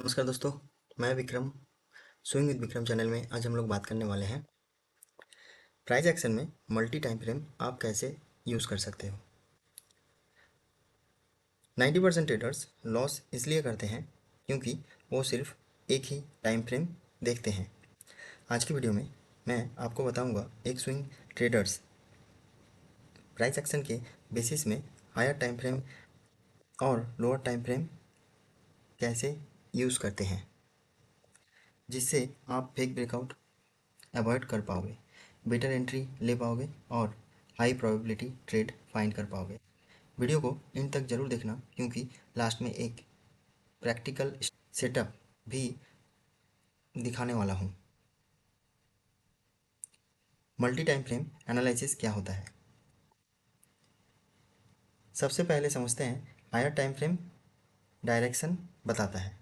नमस्कार दोस्तों, मैं Vikram. Swing with Vikram channel में आज हम लोग बात करने वाले हैं प्राइस एक्शन में मल्टी टाइम फ्रेम आप कैसे यूज़ कर सकते हो। 90% ट्रेडर्स लॉस इसलिए करते हैं क्योंकि वो सिर्फ एक ही टाइम फ्रेम देखते हैं। आज की वीडियो में मैं आपको बताऊंगा एक स्विंग ट्रेडर्स प्राइस एक्शन के बेसिस में हायर टाइम फ्रेम और लोअर टाइम फ्रेम कैसे यूज़ करते हैं, जिससे आप फेक ब्रेकआउट अवॉइड कर पाओगे, बेटर एंट्री ले पाओगे और हाई प्रोबेबिलिटी ट्रेड फाइंड कर पाओगे। वीडियो को इन तक जरूर देखना क्योंकि लास्ट में एक प्रैक्टिकल सेटअप भी दिखाने वाला हूँ। मल्टी टाइम फ्रेम एनालिसिस क्या होता है, सबसे पहले समझते हैं। हायर टाइम फ्रेम डायरेक्शन बताता है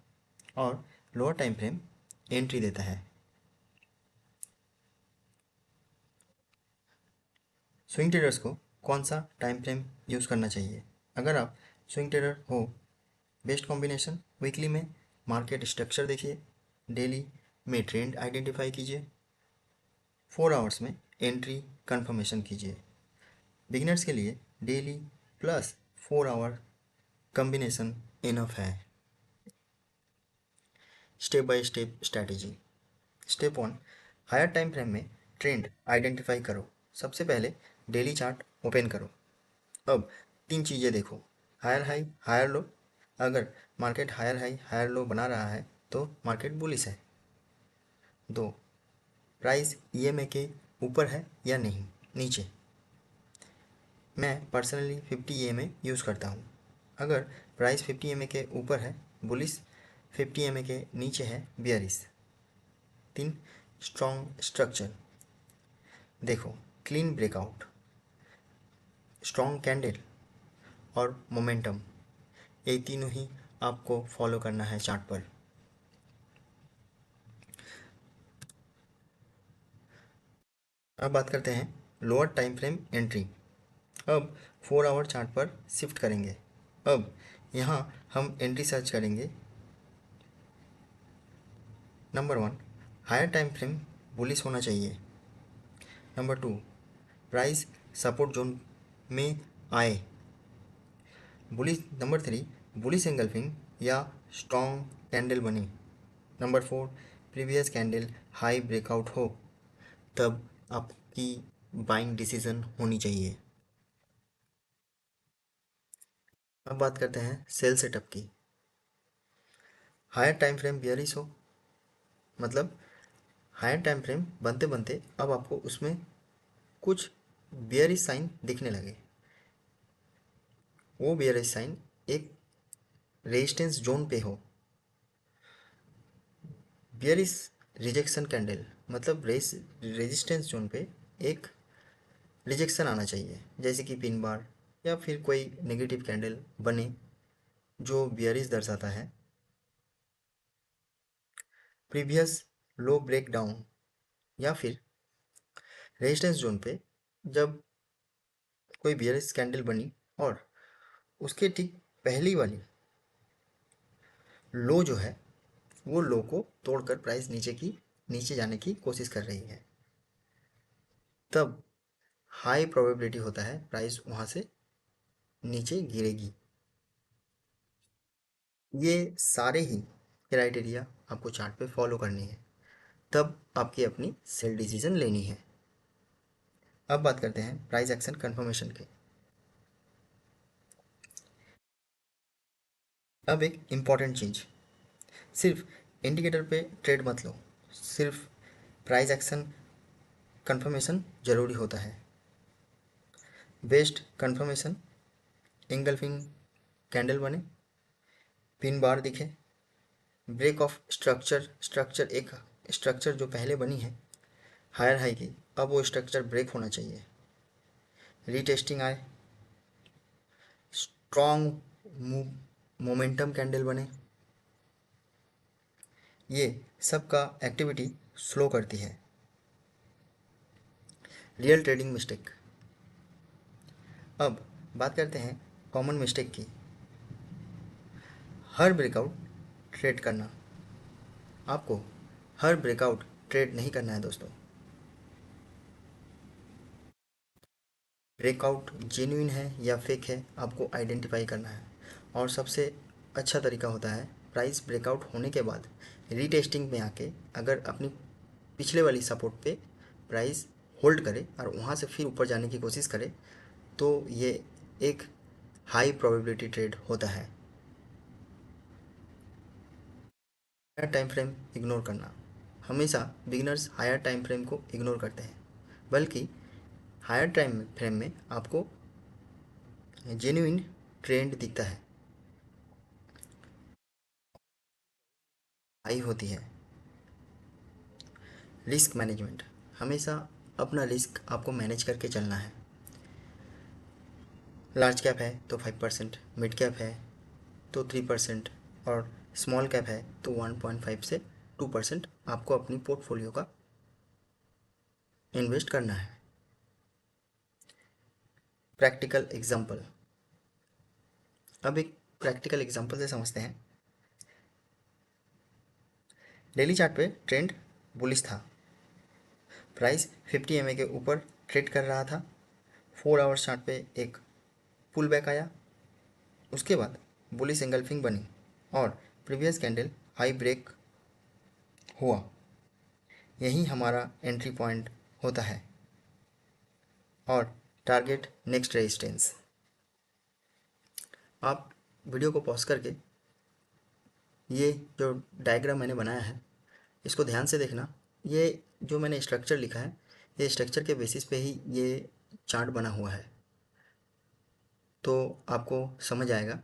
और लोअर टाइम फ्रेम एंट्री देता है। स्विंग ट्रेडर्स को कौन सा टाइम फ्रेम यूज़ करना चाहिए? अगर आप स्विंग ट्रेडर हो, बेस्ट कॉम्बिनेशन वीकली में मार्केट स्ट्रक्चर देखिए, डेली में ट्रेंड आइडेंटिफाई कीजिए, 4 आवर्स में एंट्री कंफर्मेशन कीजिए। बिगिनर्स के लिए daily plus 4 hour combination enough है। Step by step strategy. Step 1, higher time frame में ट्रेंड आइडेंटिफाई करो। सबसे पहले डेली चार्ट ओपन करो। अब 3 चीज़ें देखो, हायर हाई हायर लो। अगर market higher high higher low बना रहा है तो मार्केट बुलिश है। 2, प्राइस ईएमए के ऊपर है या नहीं, नीचे। मैं पर्सनली 50 ईएमए यूज़ करता हूँ। अगर प्राइस 50 ईएमए के ऊपर है बुलिश, 50 ईएमए के नीचे है बियरिश। 3, स्ट्रॉन्ग स्ट्रक्चर देखो, क्लीन ब्रेकआउट, स्ट्रॉन्ग कैंडल और मोमेंटम, ये तीनों ही आपको फॉलो करना है चार्ट पर। अब बात करते हैं लोअर टाइम फ्रेम एंट्री। अब 4 आवर चार्ट पर शिफ्ट करेंगे। अब यहाँ हम एंट्री सर्च करेंगे। Number 1, higher time frame bullish होना चाहिए। नंबर 2, प्राइस सपोर्ट जोन में आए, बुलिश। नंबर 3, बुलिश एंगल्फिंग या स्ट्रॉन्ग कैंडल बने। Number 4, previous candle high breakout हो, तब आपकी बाइंग डिसीजन होनी चाहिए। अब बात करते हैं सेल सेटअप की। हायर टाइम फ्रेम बियरिश हो, मतलब हायर टाइम फ्रेम बनते बनते अब आपको उसमें कुछ बियरिश साइन दिखने लगे। वो बियरिश साइन एक रेजिस्टेंस जोन पे हो। बियरिश रिजेक्शन कैंडल मतलब रेजिस्टेंस जोन पे एक रिजेक्शन आना चाहिए, जैसे कि पिन बार या फिर कोई नेगेटिव कैंडल बने जो बियरिश दर्शाता है। प्रीवियस लो ब्रेक डाउन या फिर रेजिस्टेंस जोन पे जब कोई बियरिश कैंडल बनी और उसके ठीक पहली वाली लो जो है वो लो को तोड़कर प्राइस नीचे जाने की कोशिश कर रही है, तब हाई प्रोबेबिलिटी होता है प्राइस वहाँ से नीचे गिरेगी। ये सारे ही क्राइटेरिया आपको चार्ट पे फॉलो करनी है, तब आपकी अपनी सेल डिसीजन लेनी है। अब बात करते हैं प्राइस एक्शन कंफर्मेशन के। अब एक इम्पॉर्टेंट चीज़, सिर्फ इंडिकेटर पे ट्रेड मत लो, सिर्फ प्राइस एक्शन कंफर्मेशन ज़रूरी होता है। बेस्ट कंफर्मेशन, इंगल्फिंग कैंडल बने, पिन बार दिखे, ब्रेक ऑफ स्ट्रक्चर एक स्ट्रक्चर जो पहले बनी है हायर हाई की, अब वो स्ट्रक्चर ब्रेक होना चाहिए, रीटेस्टिंग आए, स्ट्रॉन्ग मोमेंटम कैंडल बने। ये सब का एक्टिविटी स्लो करती है। Real trading mistake. अब बात करते हैं कॉमन मिस्टेक की। हर ब्रेकआउट ट्रेड करना, आपको हर ब्रेकआउट ट्रेड नहीं करना है दोस्तों। ब्रेकआउट जेन्युइन है या फेक है आपको आइडेंटिफाई करना है। और सबसे अच्छा तरीका होता है प्राइस ब्रेकआउट होने के बाद रीटेस्टिंग में आके अगर अपनी पिछले वाली सपोर्ट पे प्राइस होल्ड करे और वहाँ से फिर ऊपर जाने की कोशिश करे तो ये एक हाई प्रोबेबिलिटी ट्रेड होता है। हायर टाइम फ्रेम इग्नोर करना। हमेशा बिगिनर्स हायर टाइम फ्रेम को इग्नोर करते हैं, बल्कि हायर टाइम फ्रेम में आपको जेन्युइन ट्रेंड दिखता है, हाई होती है। Risk management. हमेशा अपना रिस्क आपको मैनेज करके चलना है। लार्ज कैप है तो 5%, मिड कैप है तो 3%, और स्मॉल कैप है तो 1.5 से 2% आपको अपनी पोर्टफोलियो का इन्वेस्ट करना है। Practical example. अब एक प्रैक्टिकल एग्जांपल से समझते हैं। डेली चार्ट पे ट्रेंड बुलिश था। प्राइस 50 एमए के ऊपर ट्रेड कर रहा था। 4 आवर्स चार्ट पे एक पुल बैक आया, उसके बाद बुलिश एंगल्फिंग बनी और प्रीवियस कैंडल हाई ब्रेक हुआ। यही हमारा एंट्री पॉइंट होता है और टारगेट नेक्स्ट रेजिस्टेंस। आप वीडियो को पॉज करके ये जो डायग्राम मैंने बनाया है इसको ध्यान से देखना। ये जो मैंने स्ट्रक्चर लिखा है ये स्ट्रक्चर के बेसिस पे ही ये चार्ट बना हुआ है, तो आपको समझ आएगा।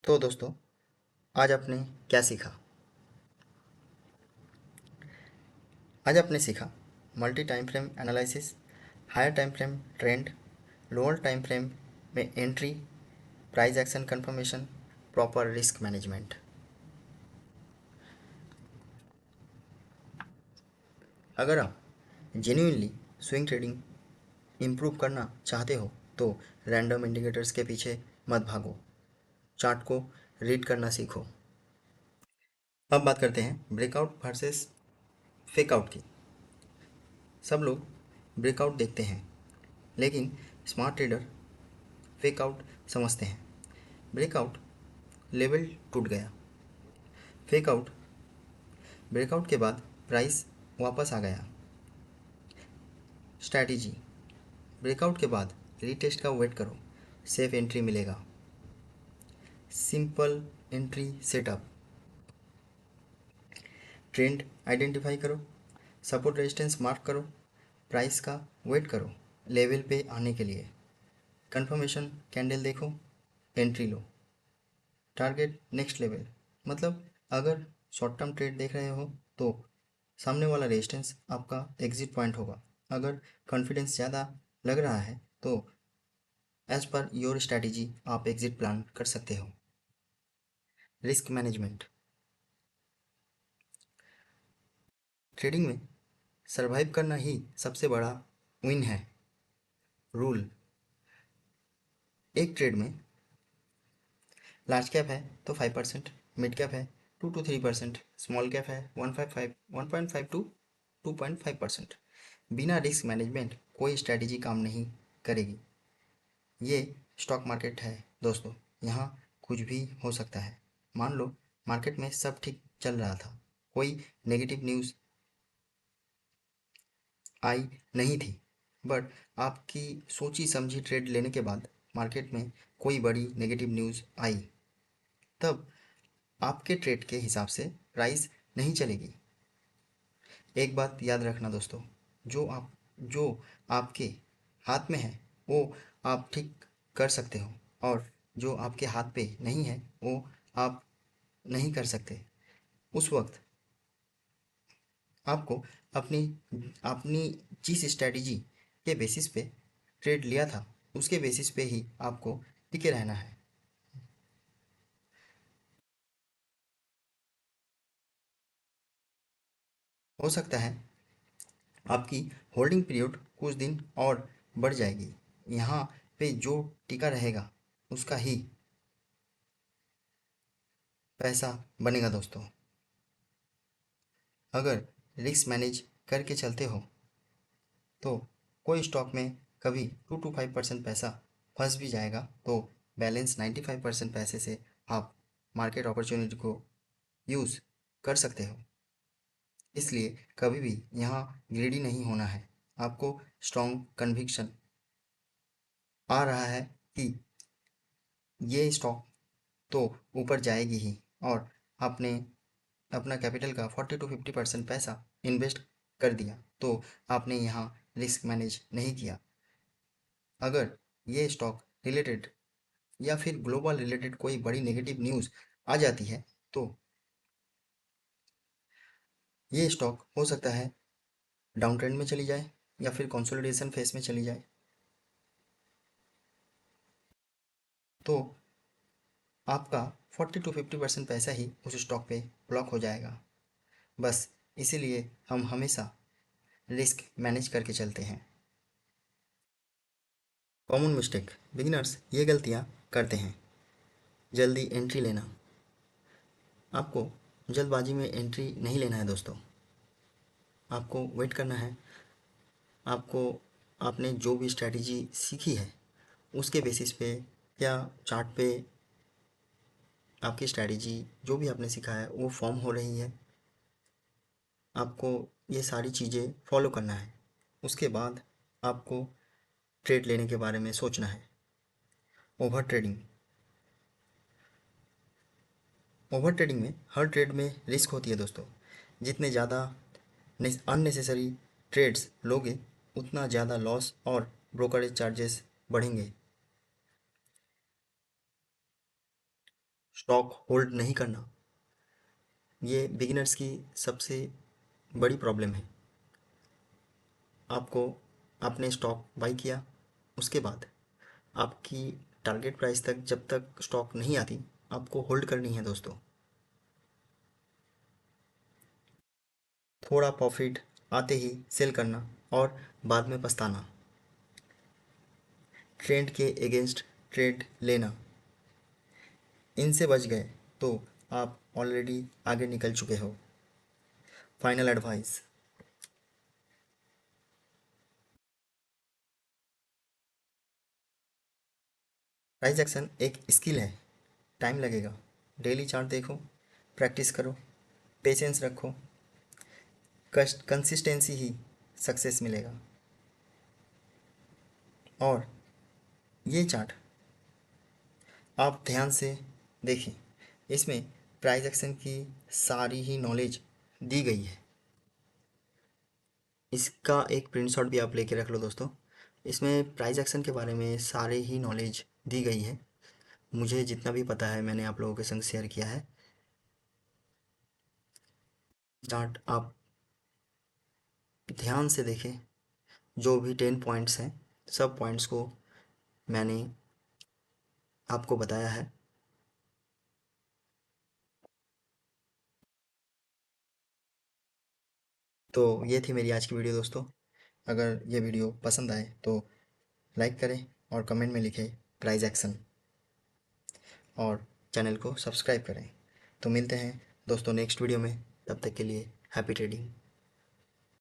तो दोस्तों आज आपने क्या सीखा? आज आपने सीखा multi time frame analysis, higher time frame trend, lower time frame में entry, price action confirmation, proper risk management. अगर आप जेन्युइनली स्विंग ट्रेडिंग इम्प्रूव करना चाहते हो तो रैंडम इंडिकेटर्स के पीछे मत भागो, चार्ट को रीड करना सीखो। अब बात करते हैं ब्रेकआउट वर्सेस फेकआउट की। सब लोग ब्रेकआउट देखते हैं लेकिन स्मार्ट ट्रेडर फेकआउट समझते हैं। ब्रेकआउट लेवल टूट गया, फेकआउट ब्रेकआउट के बाद प्राइस वापस आ गया। स्ट्रैटेजी: ब्रेकआउट के बाद रीटेस्ट का वेट करो, सेफ एंट्री मिलेगा। Simple entry setup: trend identify करो, सपोर्ट रेजिस्टेंस मार्क करो, प्राइस का वेट करो लेवल पे आने के लिए, कंफर्मेशन कैंडल देखो, एंट्री लो, टारगेट नेक्स्ट लेवल। मतलब अगर शॉर्ट टर्म ट्रेड देख रहे हो तो सामने वाला रेजिस्टेंस आपका एग्जिट पॉइंट होगा। अगर कॉन्फिडेंस ज़्यादा लग रहा है तो एज पर योर स्ट्रैटेजी आप एग्जिट प्लान कर सकते हो। रिस्क मैनेजमेंट: ट्रेडिंग में सरवाइव करना ही सबसे बड़ा विन है। रूल: एक ट्रेड में लार्ज कैप है तो 5%, मिड कैप है 2 to 3%, स्मॉल कैप है 1.5 टू 2.5%। बिना रिस्क मैनेजमेंट कोई स्ट्रैटेजी काम नहीं करेगी। ये स्टॉक मार्केट है दोस्तों, यहाँ कुछ भी हो सकता है। मान लो मार्केट में सब ठीक चल रहा था, कोई नेगेटिव न्यूज़ आई नहीं थी, बट आपकी सोची समझी ट्रेड लेने के बाद मार्केट में कोई बड़ी नेगेटिव न्यूज़ आई, तब आपके ट्रेड के हिसाब से प्राइस नहीं चलेगी। एक बात याद रखना दोस्तों, जो आपके हाथ में है वो आप ठीक कर सकते हो, और जो आपके हाथ पे नहीं है वो आप नहीं कर सकते। उस वक्त आपको अपनी अपनी जिस स्ट्रैटेजी के बेसिस पे ट्रेड लिया था उसके बेसिस पे ही आपको टिके रहना है। हो सकता है आपकी होल्डिंग पीरियड कुछ दिन और बढ़ जाएगी। यहाँ पे जो टिका रहेगा उसका ही पैसा बनेगा दोस्तों। अगर रिस्क मैनेज करके चलते हो तो कोई स्टॉक में कभी 2 to 5% पैसा फंस भी जाएगा तो बैलेंस 95% पैसे से आप मार्केट अपॉर्चुनिटी को यूज़ कर सकते हो। इसलिए कभी भी यहाँ ग्रीडी नहीं होना है। आपको स्ट्रॉन्ग कन्विक्शन आ रहा है कि ये स्टॉक तो ऊपर जाएगी ही, और आपने अपना कैपिटल का 40 to 50% पैसा इन्वेस्ट कर दिया तो आपने यहाँ रिस्क मैनेज नहीं किया। अगर ये स्टॉक रिलेटेड या फिर ग्लोबल रिलेटेड कोई बड़ी नेगेटिव न्यूज़ आ जाती है तो ये स्टॉक हो सकता है डाउन ट्रेंड में चली जाए या फिर कंसोलिडेशन फेज में चली जाए, तो आपका 40 to 50% पैसा ही उस स्टॉक पे ब्लॉक हो जाएगा। बस इसीलिए हम हमेशा रिस्क मैनेज करके चलते हैं। कॉमन मिस्टेक बिगिनर्स ये गलतियाँ करते हैं। जल्दी एंट्री लेना। आपको जल्दबाजी में एंट्री नहीं लेना है दोस्तों। आपको वेट करना है। आपको आपने जो भी स्ट्रैटेजी सीखी है उसके बेसिस पे या चार्ट पे आपकी स्ट्रैटेजी जो भी आपने सीखा है वो फॉर्म हो रही है। आपको ये सारी चीज़ें फॉलो करना है। उसके बाद आपको ट्रेड लेने के बारे में सोचना है। Over trading. ओवर ट्रेडिंग में हर ट्रेड में रिस्क होती है दोस्तों। जितने ज़्यादा अननेसेसरी ट्रेड्स लोगे उतना ज़्यादा लॉस और ब्रोकरेज चार्जेस बढ़ेंगे। स्टॉक होल्ड नहीं करना, ये बिगिनर्स की सबसे बड़ी प्रॉब्लम है। आपको आपने स्टॉक बाई किया, उसके बाद आपकी टारगेट प्राइस तक जब तक स्टॉक नहीं आती आपको होल्ड करनी है दोस्तों। थोड़ा प्रॉफिट आते ही सेल करना और बाद में पछताना। ट्रेंड के अगेंस्ट ट्रेड लेना, इनसे बच गए तो आप ऑलरेडी आगे निकल चुके हो। Final advice. प्राइस एक्शन एक स्किल है। टाइम लगेगा। डेली चार्ट देखो, प्रैक्टिस करो, पेशेंस रखो, कंसिस्टेंसी ही सक्सेस मिलेगा। और ये चार्ट आप ध्यान से देखें, इसमें प्राइस एक्शन की सारी ही नॉलेज दी गई है। इसका एक प्रिंट शॉट भी आप लेके रख लो दोस्तों। इसमें प्राइस एक्शन के बारे में सारे ही नॉलेज दी गई है। मुझे जितना भी पता है मैंने आप लोगों के संग शेयर किया है। चार्ट आप ध्यान से देखें। जो भी 10 पॉइंट्स हैं सब पॉइंट्स को मैंने आपको बताया है। तो ये थी मेरी आज की वीडियो दोस्तों। अगर ये वीडियो पसंद आए तो लाइक करें और कमेंट में लिखें प्राइस एक्शन, और चैनल को सब्सक्राइब करें। तो मिलते हैं दोस्तों नेक्स्ट वीडियो में। तब तक के लिए हैप्पी ट्रेडिंग।